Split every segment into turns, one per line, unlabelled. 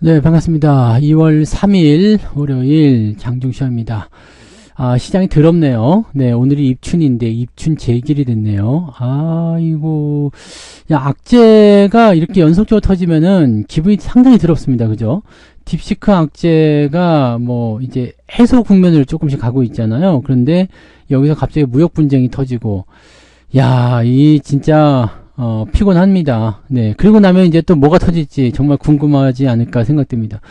네, 반갑습니다. 2월 3일 월요일 장중시합니다. 시장이 더럽네요. 네, 오늘이 입춘인데 입춘 제길이 됐네요. 아이고, 야, 악재가 이렇게 연속적으로 터지면은 기분이 상당히 더럽습니다. 그죠? 딥시크 악재가 이제 해소 국면을 조금씩 가고 있잖아요. 그런데 여기서 갑자기 무역 분쟁이 터지고, 야, 이 진짜 피곤합니다. 네. 그리고 나면 이제 또 뭐가 터질지 정말 궁금하지 않을까 생각됩니다.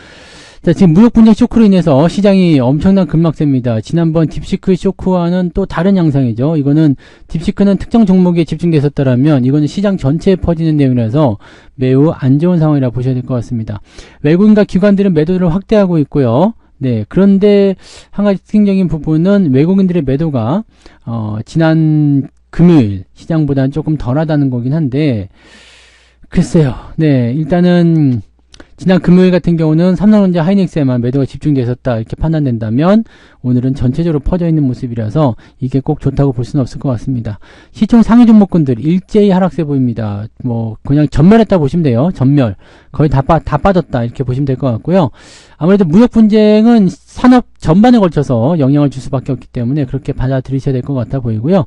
자, 지금 무역 분쟁 쇼크로 인해서 시장이 엄청난 급락세입니다. 지난번 딥시크 쇼크와는 또 다른 양상이죠. 이거는 딥시크는 특정 종목에 집중됐었다라면 이거는 시장 전체에 퍼지는 내용이라서 매우 안 좋은 상황이라 보셔야 될 것 같습니다. 외국인과 기관들은 매도를 확대하고 있고요. 네. 그런데 한 가지 특징적인 부분은 외국인들의 매도가 지난 금요일 시장보다는 조금 덜하다는 거긴 한데, 글쎄요. 네, 일단은 지난 금요일 같은 경우는 삼성전자 하이닉스에만 매도가 집중됐었다 이렇게 판단된다면 오늘은 전체적으로 퍼져 있는 모습이라서 이게 꼭 좋다고 볼 수는 없을 것 같습니다. 시총 상위 종목군들 일제히 하락세 보입니다. 그냥 전멸했다 보시면 돼요. 전멸. 거의 다 빠졌다 이렇게 보시면 될 것 같고요. 아무래도 무역 분쟁은 산업 전반에 걸쳐서 영향을 줄 수밖에 없기 때문에 그렇게 받아들이셔야 될 것 같아 보이고요.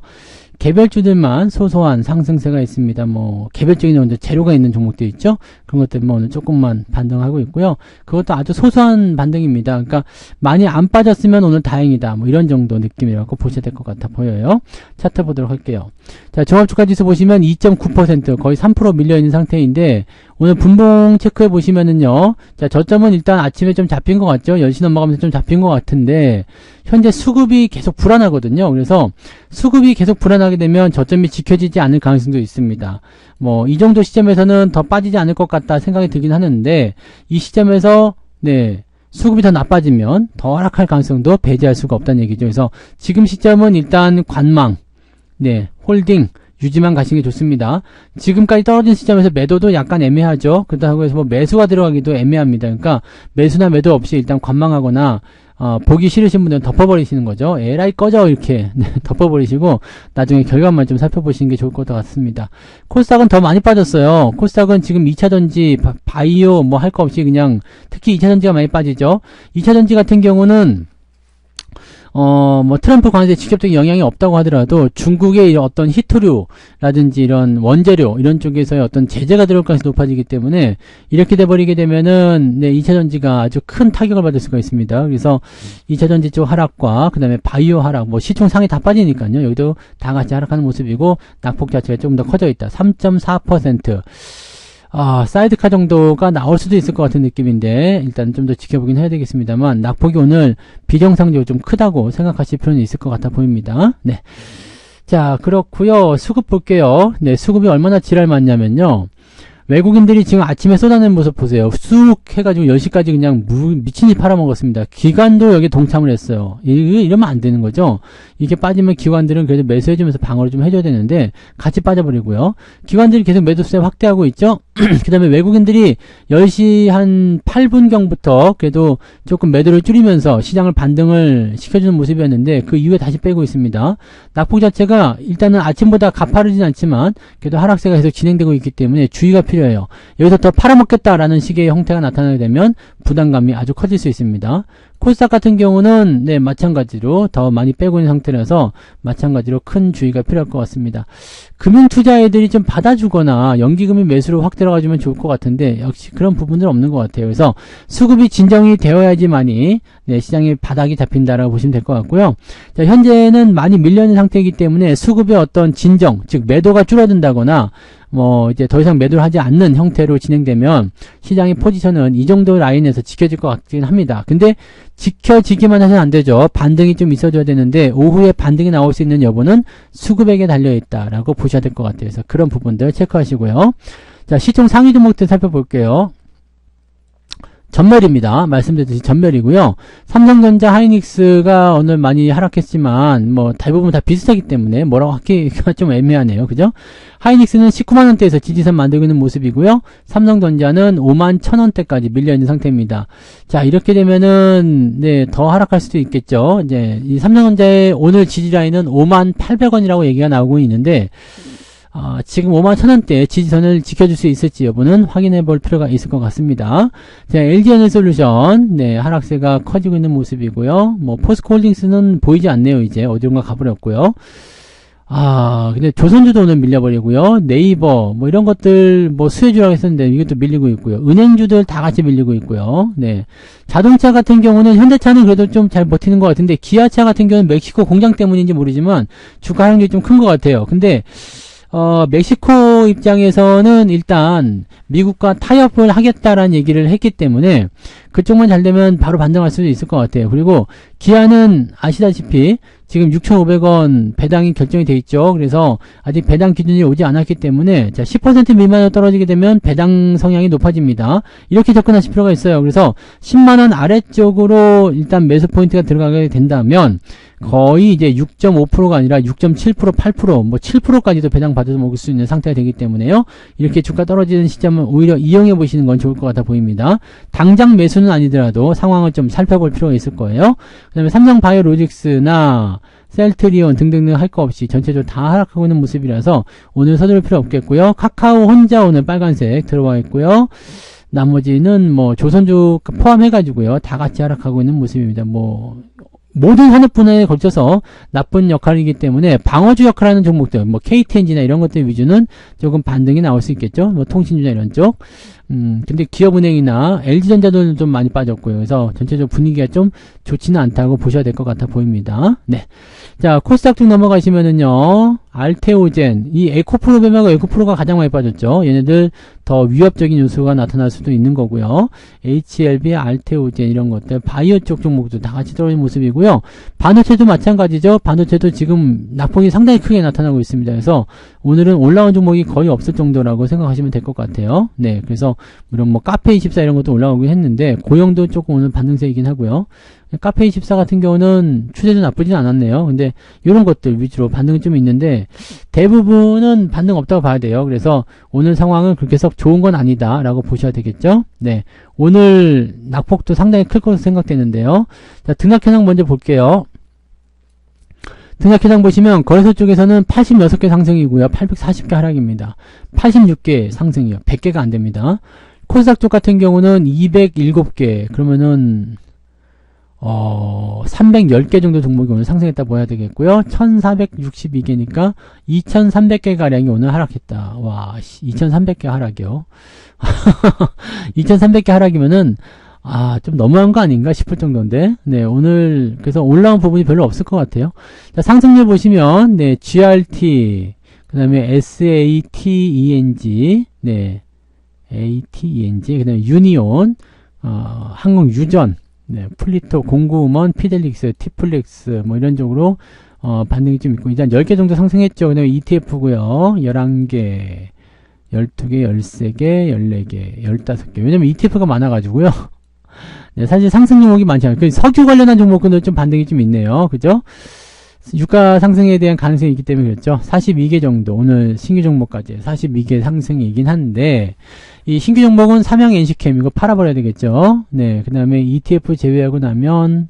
개별주들만 소소한 상승세가 있습니다. 개별적인 재료가 있는 종목들 있죠? 그런 것들 오늘 조금만 반등하고 있고요. 그것도 아주 소소한 반등입니다. 그러니까 많이 안 빠졌으면 오늘 다행이다. 이런 정도 느낌이라고 보셔야 될 것 같아 보여요. 차트 보도록 할게요. 자, 종합주가지수 보시면 2.9% 거의 3% 밀려있는 상태인데, 오늘 분봉 체크해 보시면은요. 자, 저점은 일단 아침에 좀 잡힌 것 같죠? 10시 넘어가면서 좀 잡힌 것 같은데, 현재 수급이 계속 불안하거든요. 그래서 수급이 계속 불안하게 되면 저점이 지켜지지 않을 가능성도 있습니다. 이 정도 시점에서는 더 빠지지 않을 것 같다 생각이 들긴 하는데, 이 시점에서, 네, 수급이 더 나빠지면 더 하락할 가능성도 배제할 수가 없다는 얘기죠. 그래서 지금 시점은 일단 관망, 네, 홀딩, 유지만 가시는 게 좋습니다. 지금까지 떨어진 시점에서 매도도 약간 애매하죠. 그렇다고 해서 매수가 들어가기도 애매합니다. 그러니까 매수나 매도 없이 일단 관망하거나 보기 싫으신 분들은 덮어버리시는 거죠. 에라이 꺼져 이렇게 덮어버리시고 나중에 결과만 좀 살펴보시는 게 좋을 것 같습니다. 코스닥은 더 많이 빠졌어요. 코스닥은 지금 2차전지, 바이오 할 거 없이 그냥 특히 2차전지가 많이 빠지죠. 2차전지 같은 경우는 트럼프 관세에 직접적인 영향이 없다고 하더라도 중국의 어떤 히토류라든지 이런 원재료 이런 쪽에서의 어떤 제재가 들어올 가능성이 높아지기 때문에 이렇게 돼버리게 되면은 2차전지가 아주 큰 타격을 받을 수가 있습니다. 그래서 2차전지 쪽 하락과 그 다음에 바이오 하락, 시총 상위 다 빠지니까요. 여기도 다 같이 하락하는 모습이고 낙폭 자체가 조금 더 커져 있다. 3.4%. 사이드카 정도가 나올 수도 있을 것 같은 느낌인데 일단 좀 더 지켜보긴 해야 되겠습니다만 낙폭이 오늘 비정상적으로 좀 크다고 생각하실 필요는 있을 것 같아 보입니다. 네. 자, 그렇고요. 수급 볼게요. 네, 수급이 얼마나 지랄 많냐면요. 외국인들이 지금 아침에 쏟아낸 모습 보세요. 쑥 해가지고 10시까지 그냥 미친듯이 팔아먹었습니다. 기관도 여기 동참을 했어요. 이러면 안 되는 거죠. 이게 빠지면 기관들은 그래도 매수해주면서 방어를 좀 해줘야 되는데 같이 빠져버리고요. 기관들이 계속 매도세 확대하고 있죠. 그 다음에 외국인들이 10시 한 8분경부터 그래도 조금 매도를 줄이면서 시장을 반등을 시켜주는 모습이었는데 그 이후에 다시 빼고 있습니다. 낙폭 자체가 일단은 아침보다 가파르진 않지만 그래도 하락세가 계속 진행되고 있기 때문에 주의가 필요해요. 여기서 더 팔아먹겠다라는 식의 형태가 나타나게 되면 부담감이 아주 커질 수 있습니다. 코스닥 같은 경우는 마찬가지로 더 많이 빼고 있는 상태라서 마찬가지로 큰 주의가 필요할 것 같습니다. 금융투자애들이 좀 받아주거나 연기금이 매수로 확 들어가주면 좋을 것 같은데 역시 그런 부분들은 없는 것 같아요. 그래서 수급이 진정이 되어야지만이 시장의 바닥이 잡힌다라고 보시면 될 것 같고요. 자, 현재는 많이 밀려있는 상태이기 때문에 수급의 어떤 진정, 즉 매도가 줄어든다거나 이제 더 이상 매도를 하지 않는 형태로 진행되면 시장의 포지션은 이 정도 라인에서 지켜질 것 같긴 합니다. 근데 지켜지기만 해서는 안 되죠. 반등이 좀 있어줘야 되는데 오후에 반등이 나올 수 있는 여부는 수급에게 달려있다라고 보셔야 될 것 같아요. 그래서 그런 부분들 체크하시고요. 자, 시총 상위 종목들 살펴볼게요. 전멸입니다. 말씀드렸듯이 전멸이고요. 삼성전자, 하이닉스가 오늘 많이 하락했지만 대부분 다 비슷하기 때문에 뭐라고 하기가 좀 애매하네요. 그죠? 하이닉스는 19만원대에서 지지선 만들고 있는 모습이고요. 삼성전자는 51,000원대까지 밀려있는 상태입니다. 자, 이렇게 되면은 더 하락할 수도 있겠죠. 이제 이 삼성전자의 오늘 지지라인은 58,000원이라고 얘기가 나오고 있는데 지금 51,000원대 지지선을 지켜줄 수 있을지 여부는 확인해 볼 필요가 있을 것 같습니다. 자, LG에너솔루션, 네, 하락세가 커지고 있는 모습이고요. 뭐, 포스코홀딩스는 보이지 않네요, 이제. 어디론가 가버렸고요. 근데 조선주도 오늘 밀려버리고요. 네이버, 뭐 이런 것들, 뭐 수혜주라고 했었는데 이것도 밀리고 있고요. 은행주들 다 같이 밀리고 있고요. 네. 자동차 같은 경우는 현대차는 그래도 좀 잘 버티는 것 같은데, 기아차 같은 경우는 멕시코 공장 때문인지 모르지만 주가 하락률이 좀 큰 것 같아요. 근데, 멕시코 입장에서는 일단 미국과 타협을 하겠다라는 얘기를 했기 때문에 그쪽만 잘 되면 바로 반등할 수도 있을 것 같아요. 그리고 기아는 아시다시피 지금 6,500원 배당이 결정이 돼 있죠. 그래서 아직 배당 기준이 오지 않았기 때문에 자, 10% 미만으로 떨어지게 되면 배당 성향이 높아집니다. 이렇게 접근하실 필요가 있어요. 그래서 10만원 아래쪽으로 일단 매수 포인트가 들어가게 된다면 거의 이제 6.5%가 아니라 6.7%, 8%, 뭐 7%까지도 배당 받아서 먹을 수 있는 상태가 되기 때문에요. 이렇게 주가 떨어지는 시점은 오히려 이용해 보시는 건 좋을 것 같아 보입니다. 당장 매수는 아니더라도 상황을 좀 살펴볼 필요가 있을 거예요. 그 다음에 삼성바이오로직스나 셀트리온 등등등 할 거 없이 전체적으로 다 하락하고 있는 모습이라서 오늘 서두를 필요 없겠고요. 카카오 혼자 오늘 빨간색 들어와 있고요. 나머지는 뭐 조선주 포함해가지고요. 다 같이 하락하고 있는 모습입니다. 뭐 모든 산업 분야에 걸쳐서 나쁜 역할이기 때문에 방어주 역할하는 종목들, 뭐 KTNG나 이런 것들 위주는 조금 반등이 나올 수 있겠죠. 뭐 통신주나 이런 쪽. 근데 기업은행이나 LG전자도 좀 많이 빠졌고요. 그래서 전체적으로 분위기가 좀 좋지는 않다고 보셔야 될 것 같아 보입니다. 네. 자, 코스닥 쪽 넘어가시면은요. 알테오젠, 이 에코프로뱀하고 에코프로가 가장 많이 빠졌죠. 얘네들 더 위협적인 요소가 나타날 수도 있는 거고요. HLB, 알테오젠 이런 것들, 바이오 쪽 종목도 다 같이 떨어진 모습이고요. 반도체도 마찬가지죠. 반도체도 지금 낙폭이 상당히 크게 나타나고 있습니다. 그래서 오늘은 올라온 종목이 거의 없을 정도라고 생각하시면 될 것 같아요. 네, 그래서 물론 뭐 카페24 이런 것도 올라오긴 했는데 고영도 조금 오늘 반등세이긴 하고요. 카페24 같은 경우는 추세도 나쁘진 않았네요. 근데 이런 것들 위주로 반등이 좀 있는데 대부분은 반등 없다고 봐야 돼요. 그래서 오늘 상황은 그렇게 썩 좋은 건 아니다 라고 보셔야 되겠죠. 네, 오늘 낙폭도 상당히 클 것으로 생각되는데요. 자, 등락 현황 먼저 볼게요. 등락 현황 보시면 거래소 쪽에서는 86개 상승이고요. 840개 하락입니다. 86개 상승이요. 100개가 안 됩니다. 코스닥 쪽 같은 경우는 207개, 그러면은 310개 정도 종목이 오늘 상승했다 보아야 되겠고요. 1462개니까 2300개 가량이 오늘 하락했다. 와, 2300개 하락이요. 2300개 하락이면은 좀 너무한 거 아닌가 싶을 정도인데, 네, 오늘, 그래서 올라온 부분이 별로 없을 것 같아요. 자, 상승률 보시면, 네, GRT, 그 다음에 SATENG, 네, ATENG, 그 다음에 유니온, 항공유전, 네, 플리토, 공구음원, 피델릭스, 티플렉스, 뭐 이런 쪽으로, 반등이 좀 있고, 일단 10개 정도 상승했죠. 그 다음에 ETF고요. 11개, 12개, 13개, 14개, 15개. 왜냐면 ETF가 많아가지고요. 네, 사실 상승 종목이 많지 않아요. 석유 관련한 종목은 좀 반등이 좀 있네요. 그죠? 유가 상승에 대한 가능성이 있기 때문에 그렇죠. 42개 정도, 오늘 신규 종목까지 42개 상승이긴 한데, 이 신규 종목은 삼양 NC캠, 이거 팔아버려야 되겠죠. 네, 그 다음에 ETF 제외하고 나면,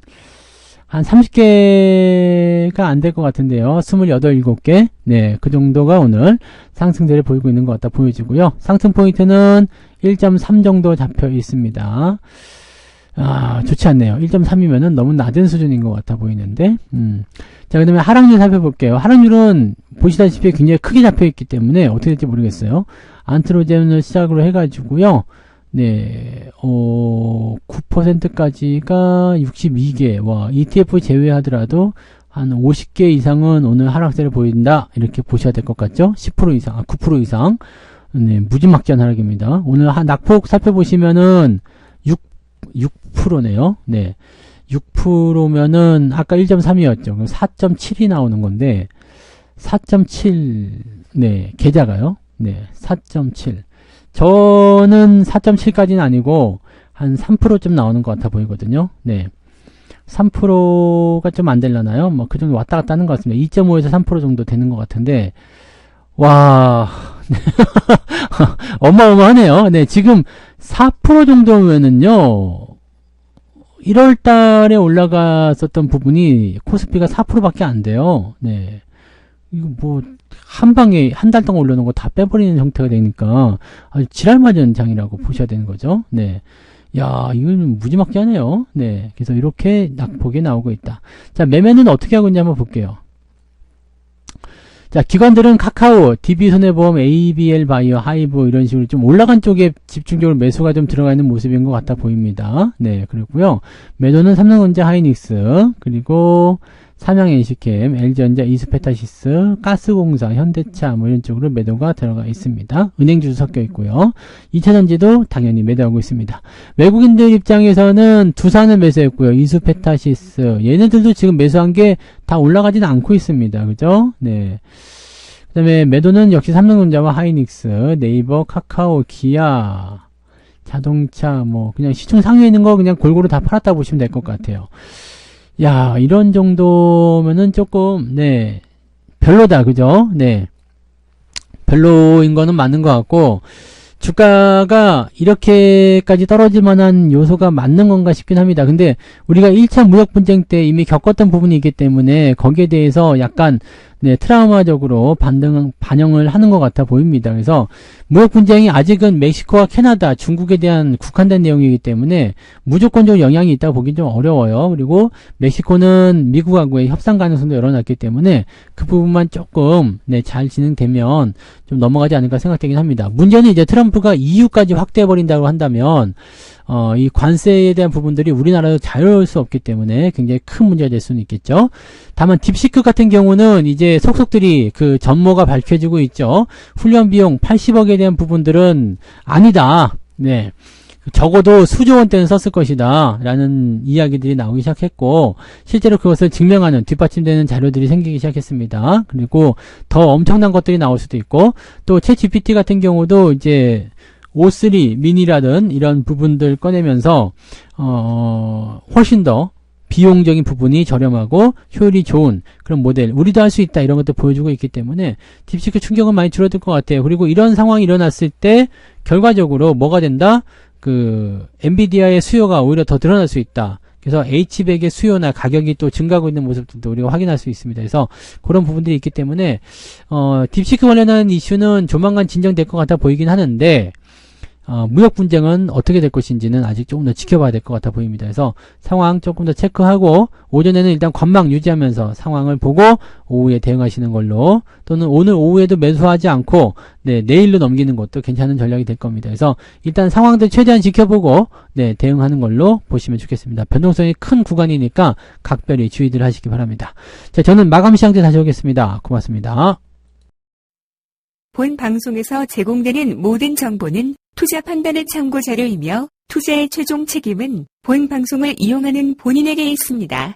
한 30개가 안 될 것 같은데요. 28, 7개. 네, 그 정도가 오늘 상승세를 보이고 있는 것 같다 보여지고요. 상승 포인트는 1.3 정도 잡혀 있습니다. 좋지 않네요. 1.3이면은 너무 낮은 수준인 것 같아 보이는데, 자, 그 다음에 하락률 살펴볼게요. 하락률은 보시다시피 굉장히 크게 잡혀 있기 때문에 어떻게 될지 모르겠어요. 안트로젠을 시작으로 해가지고요. 네, 9%까지가 62개. 와, ETF 제외하더라도 한 50개 이상은 오늘 하락세를 보인다. 이렇게 보셔야 될 것 같죠? 10% 이상, 9% 이상. 네, 무지막지한 하락입니다. 오늘 낙폭 살펴보시면은 6%네요. 네. 6%면은 아까 1.3이었죠. 그럼 4.7이 나오는 건데 4.7, 네, 계좌가요. 네, 4.7. 저는 4.7까지는 아니고 한 3%좀 나오는 것 같아 보이거든요. 네. 3%가 좀 안 되려나요? 뭐 그 정도 왔다 갔다 하는 것 같습니다. 2.5에서 3% 정도 되는 것 같은데, 와, 어마어마하네요. 네, 지금 4% 정도면은요, 1월 달에 올라갔었던 부분이 코스피가 4%밖에 안 돼요. 네. 이거 뭐, 한 방에 한 달 동안 올려놓은 거 다 빼버리는 형태가 되니까 아주 지랄맞은 장이라고 보셔야 되는 거죠. 네. 야, 이건 무지막지하네요. 네. 그래서 이렇게 낙폭이 나오고 있다. 자, 매매는 어떻게 하고 있냐 한번 볼게요. 자, 기관들은 카카오, DB손해보험, ABL 바이오, 하이브 이런 식으로 좀 올라간 쪽에 집중적으로 매수가 좀 들어가 있는 모습인 것 같아 보입니다. 네, 그리고요. 매도는 삼성전자, 하이닉스, 그리고 삼양 NC캠, LG전자, 이스페타시스, 가스공사, 현대차 뭐 이런 쪽으로 매도가 들어가 있습니다. 은행주도 섞여 있고요. 2차전지도 당연히 매도하고 있습니다. 외국인들 입장에서는 두산을 매수했고요. 이스페타시스 얘네들도 지금 매수한 게 다 올라가지는 않고 있습니다. 그죠? 네. 그 다음에 매도는 역시 삼성전자와 하이닉스, 네이버, 카카오, 기아, 자동차 뭐 그냥 시총 상위에 있는 거 그냥 골고루 다 팔았다 보시면 될 것 같아요. 야, 이런 정도면은 조금, 네, 별로다, 그죠? 네. 별로인 거는 맞는 것 같고, 주가가 이렇게까지 떨어질 만한 요소가 맞는 건가 싶긴 합니다. 근데 우리가 1차 무역분쟁 때 이미 겪었던 부분이 있기 때문에 거기에 대해서 약간 네, 트라우마적으로 반영을 하는 것 같아 보입니다. 그래서 무역분쟁이 아직은 멕시코와 캐나다, 중국에 대한 국한된 내용이기 때문에 무조건적으로 영향이 있다고 보기 좀 어려워요. 그리고 멕시코는 미국하고의 협상 가능성도 열어놨기 때문에 그 부분만 조금 네, 잘 진행되면 좀 넘어가지 않을까 생각되긴 합니다. 문제는 이제 트럼프가 EU까지 확대해버린다고 한다면 이 관세에 대한 부분들이 우리나라도 자유로울 수 없기 때문에 굉장히 큰 문제가 될 수는 있겠죠. 다만 딥시크 같은 경우는 이제 속속들이 그 전모가 밝혀지고 있죠. 훈련 비용 80억에 대한 부분들은 아니다. 네. 적어도 수조 원대는 썼을 것이다 라는 이야기들이 나오기 시작했고 실제로 그것을 증명하는 뒷받침되는 자료들이 생기기 시작했습니다. 그리고 더 엄청난 것들이 나올 수도 있고 또 챗 GPT 같은 경우도 이제 O3 미니라든 이런 부분들 꺼내면서 훨씬 더 비용적인 부분이 저렴하고 효율이 좋은 그런 모델 우리도 할 수 있다 이런 것도 보여주고 있기 때문에 딥시크 충격은 많이 줄어들 것 같아요. 그리고 이런 상황이 일어났을 때 결과적으로 뭐가 된다? 그 엔비디아의 수요가 오히려 더 늘어날 수 있다. 그래서 H백의 수요나 가격이 또 증가하고 있는 모습들도 우리가 확인할 수 있습니다. 그래서 그런 부분들이 있기 때문에 딥시크 관련한 이슈는 조만간 진정될 것 같아 보이긴 하는데 무역 분쟁은 어떻게 될 것인지는 아직 조금 더 지켜봐야 될 것 같아 보입니다. 그래서 상황 조금 더 체크하고 오전에는 일단 관망 유지하면서 상황을 보고 오후에 대응하시는 걸로 또는 오늘 오후에도 매수하지 않고 네, 내일로 넘기는 것도 괜찮은 전략이 될 겁니다. 그래서 일단 상황들 최대한 지켜보고 네, 대응하는 걸로 보시면 좋겠습니다. 변동성이 큰 구간이니까 각별히 주의들 하시기 바랍니다. 자, 저는 마감 시황 때 다시 오겠습니다. 고맙습니다.
본 방송에서 제공되는 모든 정보는 투자 판단의 참고 자료이며 투자의 최종 책임은 본 방송을 이용하는 본인에게 있습니다.